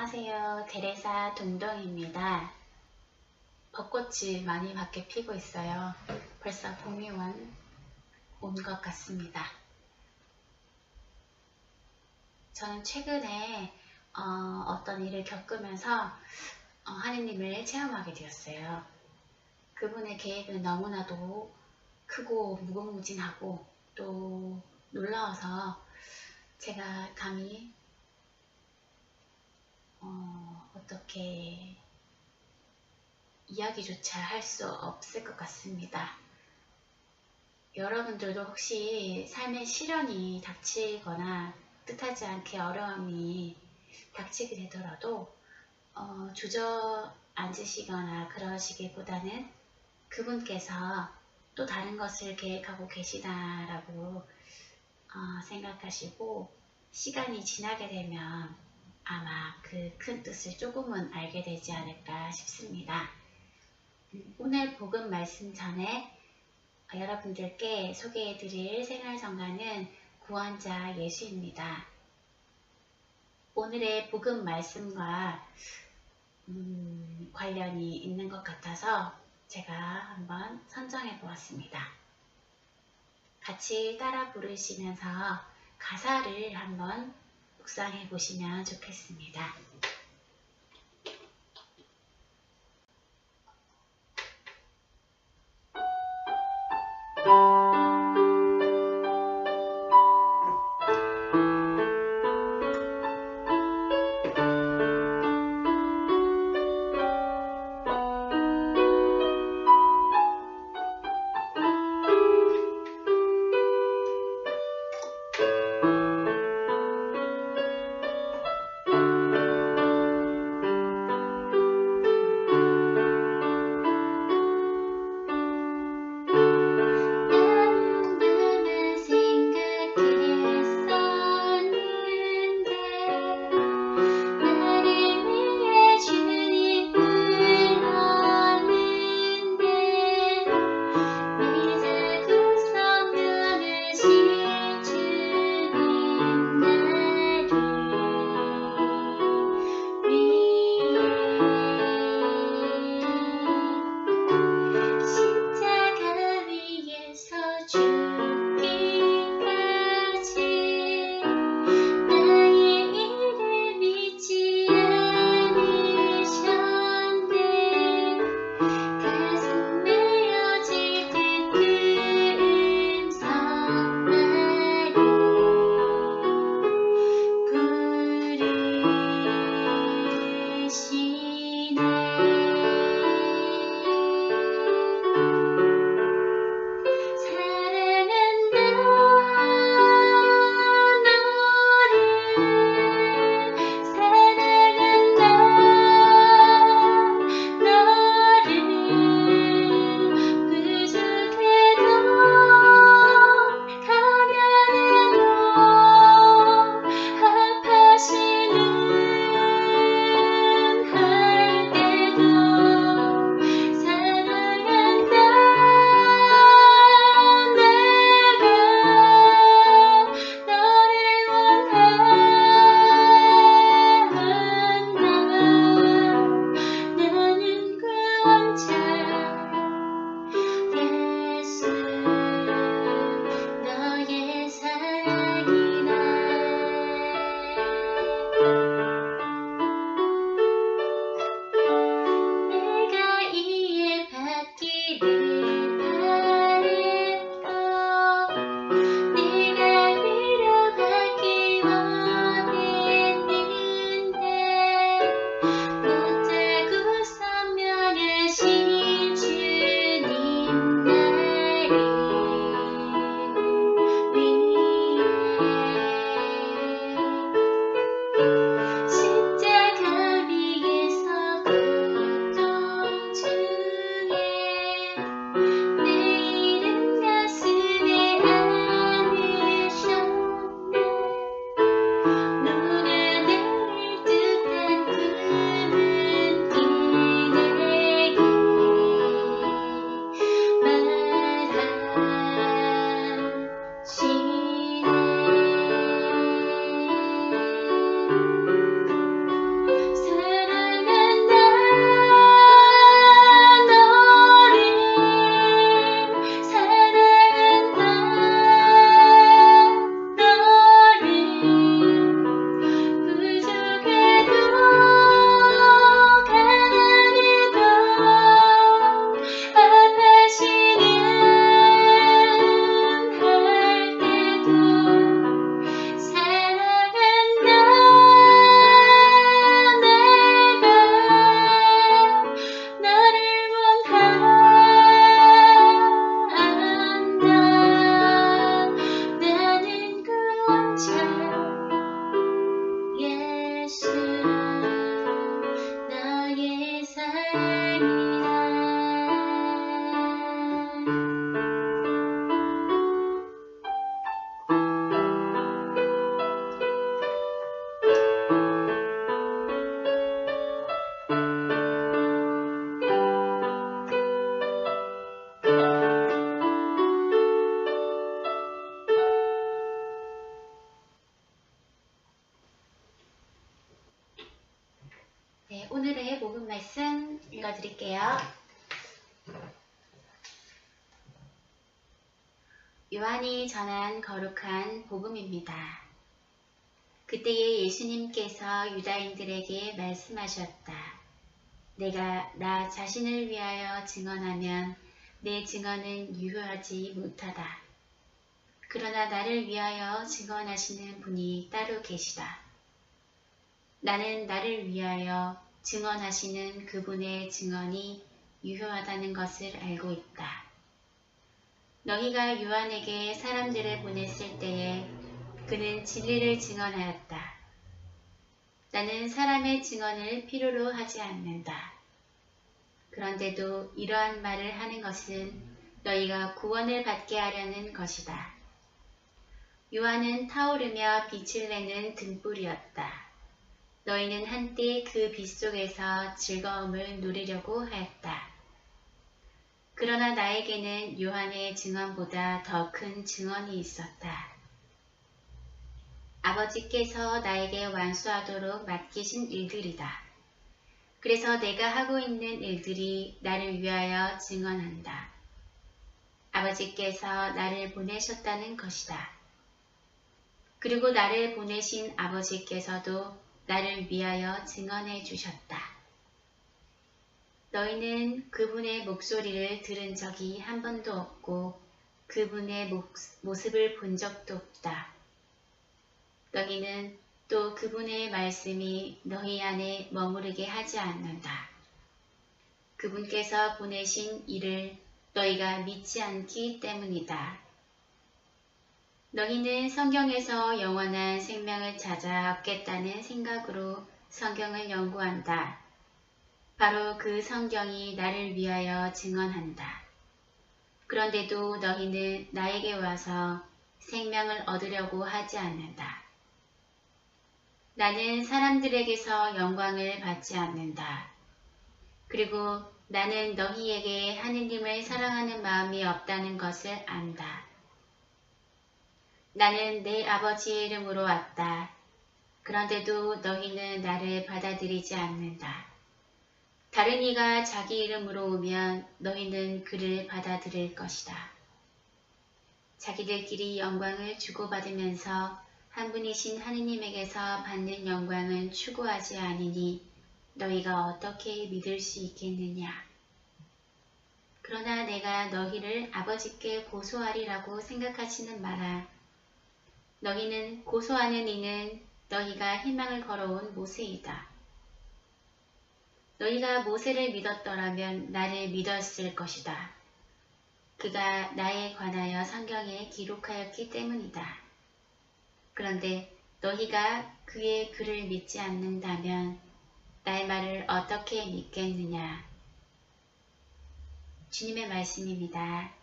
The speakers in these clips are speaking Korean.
안녕하세요. 테레사 동동입니다. 벚꽃이 많이 밖에 피고 있어요. 벌써 봄이 온 것 같습니다. 저는 최근에 어떤 일을 겪으면서 하느님을 체험하게 되었어요. 그분의 계획은 너무나도 크고 무궁무진하고 또 놀라워서 제가 감히 어떻게 이야기조차 할 수 없을 것 같습니다. 여러분들도 혹시 삶의 시련이 닥치거나 뜻하지 않게 어려움이 닥치게 되더라도 주저앉으시거나 그러시기보다는 그분께서 또 다른 것을 계획하고 계시다라고 생각하시고 시간이 지나게 되면 아마 그 큰 뜻을 조금은 알게 되지 않을까 싶습니다. 오늘 복음 말씀 전에 여러분들께 소개해드릴 생활성가는 구원자 예수입니다. 오늘의 복음 말씀과 관련이 있는 것 같아서 제가 한번 선정해 보았습니다. 같이 따라 부르시면서 가사를 한번 묵상해 보시면 좋겠습니다. 네, 오늘의 복음 말씀 읽어드릴게요. 요한이 전한 거룩한 복음입니다. 그때에 예수님께서 유다인들에게 말씀하셨다. 내가 나 자신을 위하여 증언하면 내 증언은 유효하지 못하다. 그러나 나를 위하여 증언하시는 분이 따로 계시다. 나는 나를 위하여 증언하시는 그분의 증언이 유효하다는 것을 알고 있다. 너희가 요한에게 사람들을 보냈을 때에 그는 진리를 증언하였다. 나는 사람의 증언을 필요로 하지 않는다. 그런데도 이러한 말을 하는 것은 너희가 구원을 받게 하려는 것이다. 요한은 타오르며 빛을 내는 등불이었다. 너희는 한때 그 빛 속에서 즐거움을 누리려고 하였다. 그러나 나에게는 요한의 증언보다 더 큰 증언이 있었다. 아버지께서 나에게 완수하도록 맡기신 일들이다. 그래서 내가 하고 있는 일들이 나를 위하여 증언한다. 아버지께서 나를 보내셨다는 것이다. 그리고 나를 보내신 아버지께서도 나를 위하여 증언해 주셨다. 너희는 그분의 목소리를 들은 적이 한 번도 없고 그분의 모습을 본 적도 없다. 너희는 또 그분의 말씀이 너희 안에 머무르게 하지 않는다. 그분께서 보내신 이를 너희가 믿지 않기 때문이다. 너희는 성경에서 영원한 생명을 찾아 얻겠다는 생각으로 성경을 연구한다. 바로 그 성경이 나를 위하여 증언한다. 그런데도 너희는 나에게 와서 생명을 얻으려고 하지 않는다. 나는 사람들에게서 영광을 받지 않는다. 그리고 나는 너희에게 하느님을 사랑하는 마음이 없다는 것을 안다. 나는 내 아버지의 이름으로 왔다. 그런데도 너희는 나를 받아들이지 않는다. 다른 이가 자기 이름으로 오면 너희는 그를 받아들일 것이다. 자기들끼리 영광을 주고받으면서 한 분이신 하느님에게서 받는 영광은 추구하지 아니니 너희가 어떻게 믿을 수 있겠느냐. 그러나 내가 너희를 아버지께 고소하리라고 생각하지는 마라. 너희는 고소하는 이는 너희가 희망을 걸어온 모세이다. 너희가 모세를 믿었더라면 나를 믿었을 것이다. 그가 나에 관하여 성경에 기록하였기 때문이다. 그런데 너희가 그의 글을 믿지 않는다면 나의 말을 어떻게 믿겠느냐. 주님의 말씀입니다.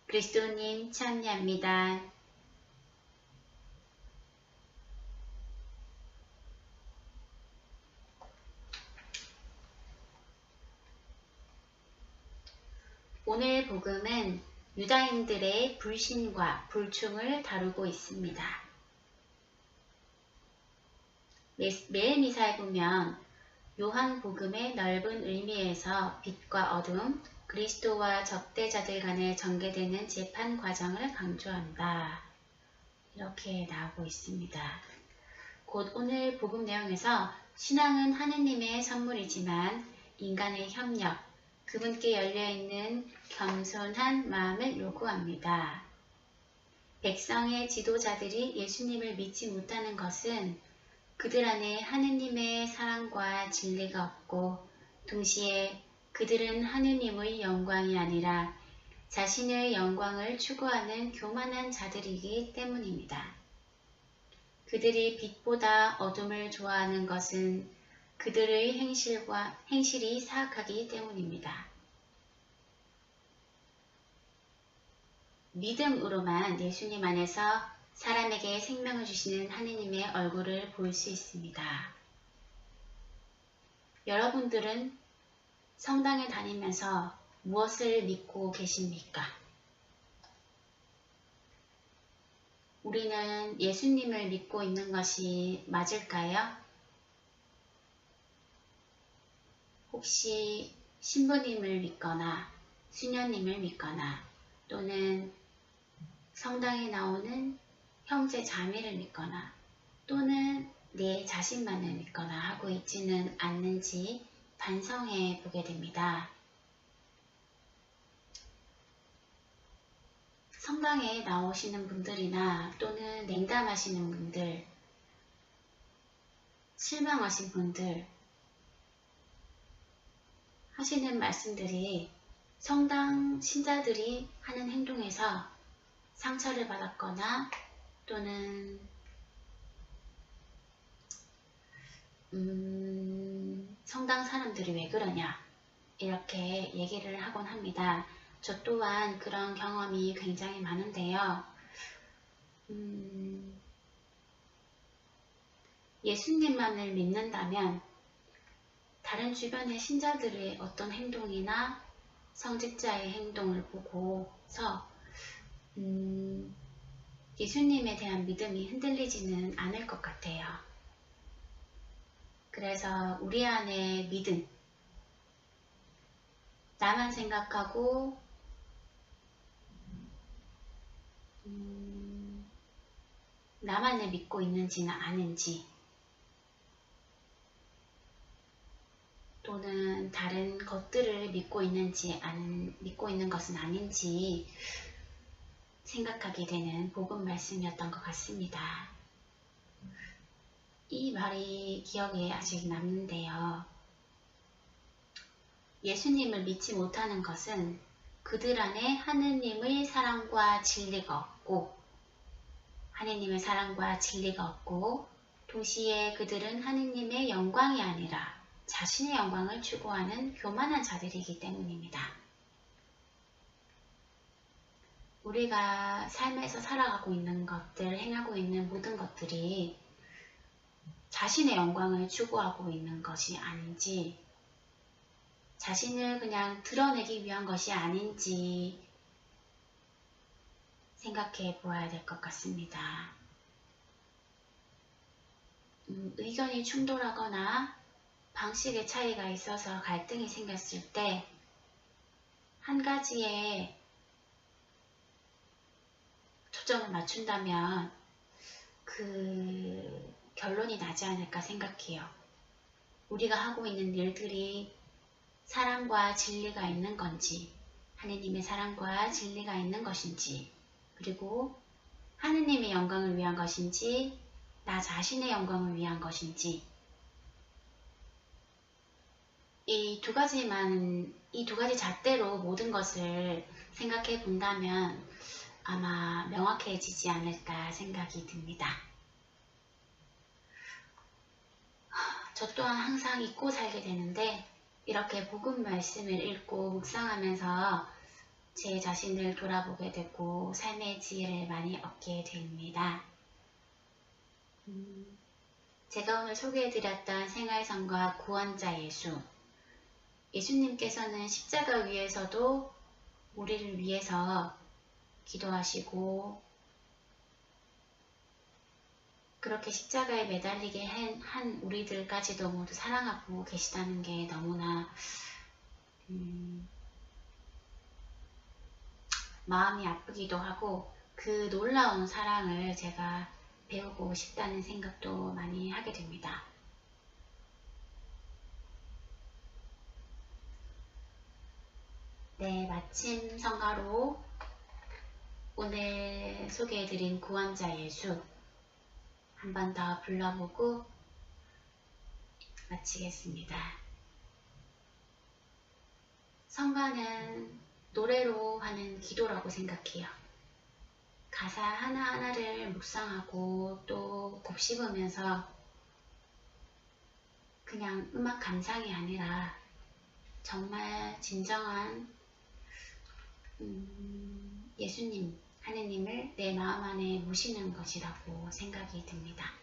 그리스도님 찬미합니다. 오늘 복음은 유다인들의 불신과 불충을 다루고 있습니다. 매일 미사에 보면 요한복음의 넓은 의미에서 빛과 어둠, 그리스도와 적대자들 간에 전개되는 재판 과정을 강조한다. 이렇게 나오고 있습니다. 곧 오늘 복음 내용에서 신앙은 하느님의 선물이지만 인간의 협력, 그분께 열려있는 겸손한 마음을 요구합니다. 백성의 지도자들이 예수님을 믿지 못하는 것은 그들 안에 하느님의 사랑과 진리가 없고 동시에 그들은 하느님의 영광이 아니라 자신의 영광을 추구하는 교만한 자들이기 때문입니다. 그들이 빛보다 어둠을 좋아하는 것은 그들의 행실이 사악하기 때문입니다. 믿음으로만 예수님 안에서 사람에게 생명을 주시는 하느님의 얼굴을 볼 수 있습니다. 여러분들은 성당에 다니면서 무엇을 믿고 계십니까? 우리는 예수님을 믿고 있는 것이 맞을까요? 혹시 신부님을 믿거나 수녀님을 믿거나 또는 성당에 나오는 형제 자매를 믿거나 또는 내 자신만을 믿거나 하고 있지는 않는지 반성해 보게 됩니다. 성당에 나오시는 분들이나 또는 냉담하시는 분들, 실망하신 분들 하시는 말씀들이 성당 신자들이 하는 행동에서 상처를 받았거나 또는 성당 사람들이 왜 그러냐 이렇게 얘기를 하곤 합니다. 저 또한 그런 경험이 굉장히 많은데요. 예수님만을 믿는다면 다른 주변의 신자들의 어떤 행동이나 성직자의 행동을 보고서 예수님에 대한 믿음이 흔들리지는 않을 것 같아요. 그래서 우리 안에 믿음, 나만 생각하고 나만을 믿고 있는지는 아닌지 또는 다른 것들을 믿고 있는 것은 아닌지 생각하게 되는 복음 말씀이었던 것 같습니다. 이 말이 기억에 아직 남는데요. 예수님을 믿지 못하는 것은 그들 안에 하느님의 사랑과 진리가 없고 하느님의 사랑과 진리가 없고 동시에 그들은 하느님의 영광이 아니라 자신의 영광을 추구하는 교만한 자들이기 때문입니다. 우리가 삶에서 살아가고 있는 것들, 행하고 있는 모든 것들이 자신의 영광을 추구하고 있는 것이 아닌지 자신을 그냥 드러내기 위한 것이 아닌지 생각해 보아야 될 것 같습니다. 의견이 충돌하거나 방식의 차이가 있어서 갈등이 생겼을 때 한 가지에 초점을 맞춘다면 그 결론이 나지 않을까 생각해요. 우리가 하고 있는 일들이 사랑과 진리가 있는 건지 하느님의 사랑과 진리가 있는 것인지 그리고 하느님의 영광을 위한 것인지 나 자신의 영광을 위한 것인지 이 두 가지 잣대로 모든 것을 생각해 본다면 아마 명확해지지 않을까 생각이 듭니다. 저 또한 항상 잊고 살게 되는데 이렇게 복음 말씀을 읽고 묵상하면서 제 자신을 돌아보게 되고 삶의 지혜를 많이 얻게 됩니다. 제가 오늘 소개해드렸던 생활성과 구원자 예수, 예수님께서는 십자가 위에서도 우리를 위해서 기도하시고 그렇게 십자가에 매달리게 한 우리들까지도 모두 사랑하고 계시다는 게 너무나 마음이 아프기도 하고 그 놀라운 사랑을 제가 배우고 싶다는 생각도 많이 하게 됩니다. 네, 마침 성가로 오늘 소개해드린 구원자 예수 한 번 더 불러보고 마치겠습니다. 성가는 노래로 하는 기도라고 생각해요. 가사 하나하나를 묵상하고 또 곱씹으면서 그냥 음악 감상이 아니라 정말 진정한 예수님, 하느님을 내 마음 안에 모시는 것이라고 생각이 듭니다.